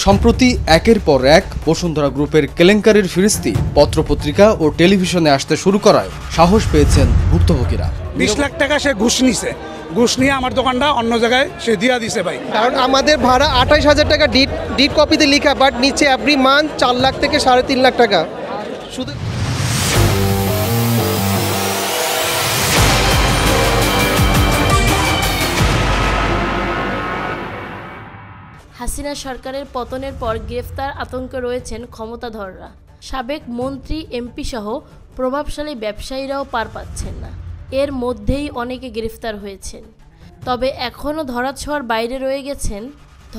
সম্প্রতি একের পর এক বসুন্ধরা গ্রুপের কেলেঙ্কারির ফিরিস্তি পত্রপত্রিকা ও টেলিভিশনে আসতে শুরু করায় সাহস পেয়েছেন ভুক্তভোগীরা। 20 লাখ টাকা সে ঘুষ নিছে, ঘুষ নিয়ে আমার দোকানটা অন্য জায়গায় সে দিয়া দিছে ভাই। কারণ আমাদের ভাড়া 28,000 টাকা ডিড কপিতে লেখা, বাট নিচে এভরি মান্থ 4 লাখ থেকে 3.5 লাখ টাকা শুধু। হাসিনা সরকারের পতনের পর গ্রেফতার আতঙ্কে রয়েছেন ক্ষমতাধররা। সাবেক মন্ত্রী, এমপি সহ প্রভাবশালী ব্যবসায়ীরাও পার পাচ্ছেন না। এর মধ্যেই অনেকে গ্রেফতার হয়েছেন, তবে এখনও ধরাছোঁয়ার বাইরে রয়ে গেছেন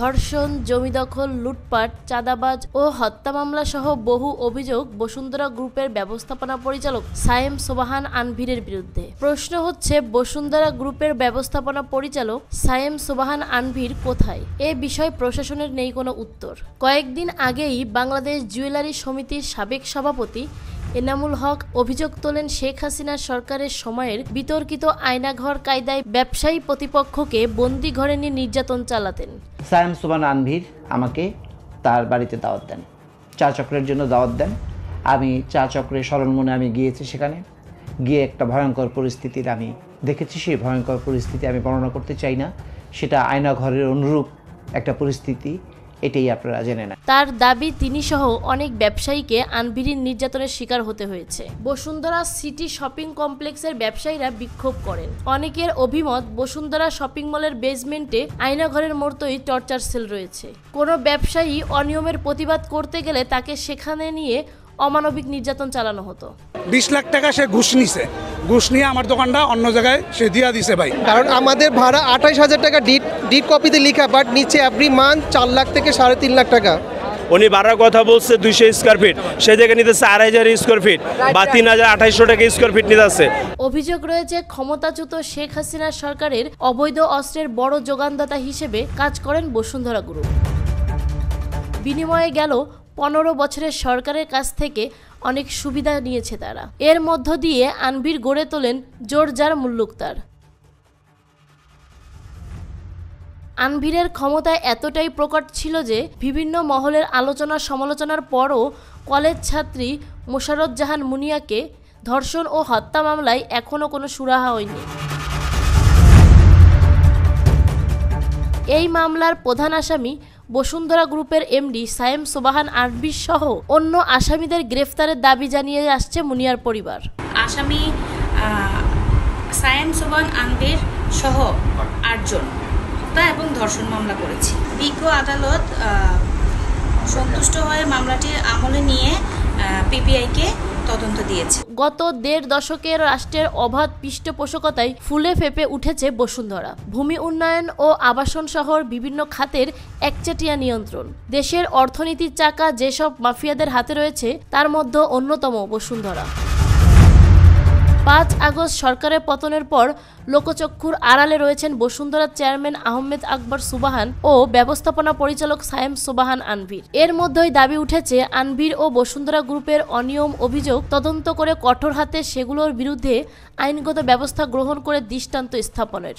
ধর্ষণ, জমি দখল, লুটপাট, চাঁদাবাজ ও হত্যা মামলা সহ বহু অভিযোগ বসুন্ধরা গ্রুপের ব্যবস্থাপনা পরিচালক সায়েম সোবাহান আনভীরের বিরুদ্ধে। প্রশ্ন হচ্ছে, বসুন্ধরা গ্রুপের ব্যবস্থাপনা পরিচালক সায়েম সোবাহান আনভীর কোথায়? এ বিষয়ে প্রশাসনের নেই কোনো উত্তর। কয়েকদিন আগেই বাংলাদেশ জুয়েলারি সমিতির সাবেক সভাপতি এনামুল হক অভিযোগ তোলেন শেখ হাসিনা সরকারের সময়ের বিতর্কিত আয়নাঘর কায়দায় ব্যবসায়ী প্রতিপক্ষকে বন্দি ঘরে নিয়ে নির্যাতন চালাতেন। সায়েম সোবাহান আনভীর আমাকে তার বাড়িতে দাওয়াত দেন, চা চক্রের জন্য দাওয়াত দেন। আমি চা চক্রের স্মরণমনে আমি গিয়েছি, সেখানে গিয়ে একটা ভয়ঙ্কর পরিস্থিতির আমি দেখেছি। সেই ভয়ঙ্কর পরিস্থিতি আমি বর্ণনা করতে চাই না, সেটা আয়নাঘরের অনুরূপ একটা পরিস্থিতি, এটাই আপনারা জেনে নেন। তার দাবি, তিনি সহ অনেক ব্যবসায়ীকে আনভীরের নির্যাতনের শিকার হতে হয়েছে। বসুন্ধরা সিটি শপিং কমপ্লেক্সের ব্যবসায়ীরা বিক্ষোভ করেন। অনেকের অভিমত, বসুন্ধরা শপিং মলের বেসমেন্টে আয়নাঘরের মতোই টর্চার সেল রয়েছে। কোনো ব্যবসায়ী অনিয়মের প্রতিবাদ করতে গেলে তাকে সেখানে নিয়ে অমানবিক নির্যাতন চালানো হতো। 20 লাখ টাকা সে ঘুষ নিছে, ঘুষ নিয়ে আমার দোকানটা অন্য জায়গায় সে দিয়া দিছে ভাই। কারণ আমাদের ভাড়া 28,000 টাকা ডিড কপিতে লেখা, বাট নিচে এভরি মান্থ 4 লাখ থেকে 3.5 লাখ টাকা। উনি ভাড়ার কথা বলছে 200 স্কোয়ার ফিট, সে জায়গায় নিতেছে 2,500 স্কোয়ার ফিট বা 3,2800 টাকা স্কোয়ার ফিট নিতেছে। অভিযোগ রয়েছে, ক্ষমতাচ্যুত শেখ হাসিনা সরকারের অবৈধ অস্ত্রের বড় যোগানদাতা হিসেবে কাজ করেন বসুন্ধরা গ্রুপ। বিনিময়ে গেল 15 বছরের সরকারের কাছ থেকে অনেক সুবিধা নিয়েছে তারা। এর মধ্য দিয়ে আনভীর গড়ে তোলেন জোরজার মুল্লুকতার। আনভীরের ক্ষমতা এতটাই প্রকট ছিল যে বিভিন্ন মহলের আলোচনা সমালোচনার পরও কলেজ ছাত্রী মোশাররত জাহান মুনিয়াকে ধর্ষণ ও হত্যা মামলায় এখনও কোনো সুরাহা হয়নি। এই মামলার প্রধান আসামি বসুন্ধরা গ্রুপের এমডি সায়েম সোবাহান আনভীর সহ অন্য আসামিদের গ্রেফতারের দাবি জানিয়ে আসছে মুনিয়ার পরিবার। আসামি সায়েম সোবাহান আনভীর সহ 8 জন হত্যা এবং ধর্ষণ মামলা করেছে। বিজ্ঞ আদালত সন্তুষ্ট হয়ে মামলাটি আমলে নিয়ে পিপিআইকে তদন্ত দিয়েছে। গত 1.5 দশকের রাষ্ট্রের অবাধ পৃষ্ঠপোষকতায় ফুলে ফেপে উঠেছে বসুন্ধরা। ভূমি উন্নয়ন ও আবাসন শহর বিভিন্ন খাতের একচেটিয়া নিয়ন্ত্রণ। দেশের অর্থনীতির চাকা যেসব মাফিয়াদের হাতে রয়েছে, তার মধ্যে অন্যতম বসুন্ধরা। 5 আগস্ট সরকারের পতনের পর লোকচক্ষুর আড়ালে রয়েছেন বসুন্ধরার চেয়ারম্যান আহমেদ আকবর সুবাহান ও ব্যবস্থাপনা পরিচালক সায়েম সোবাহান আনভীর। এর মধ্যেই দাবি উঠেছে, আনভীর ও বসুন্ধরা গ্রুপের অনিয়ম অভিযোগ তদন্ত করে কঠোর হাতে সেগুলোর বিরুদ্ধে আইনগত ব্যবস্থা গ্রহণ করে দৃষ্টান্ত স্থাপনের।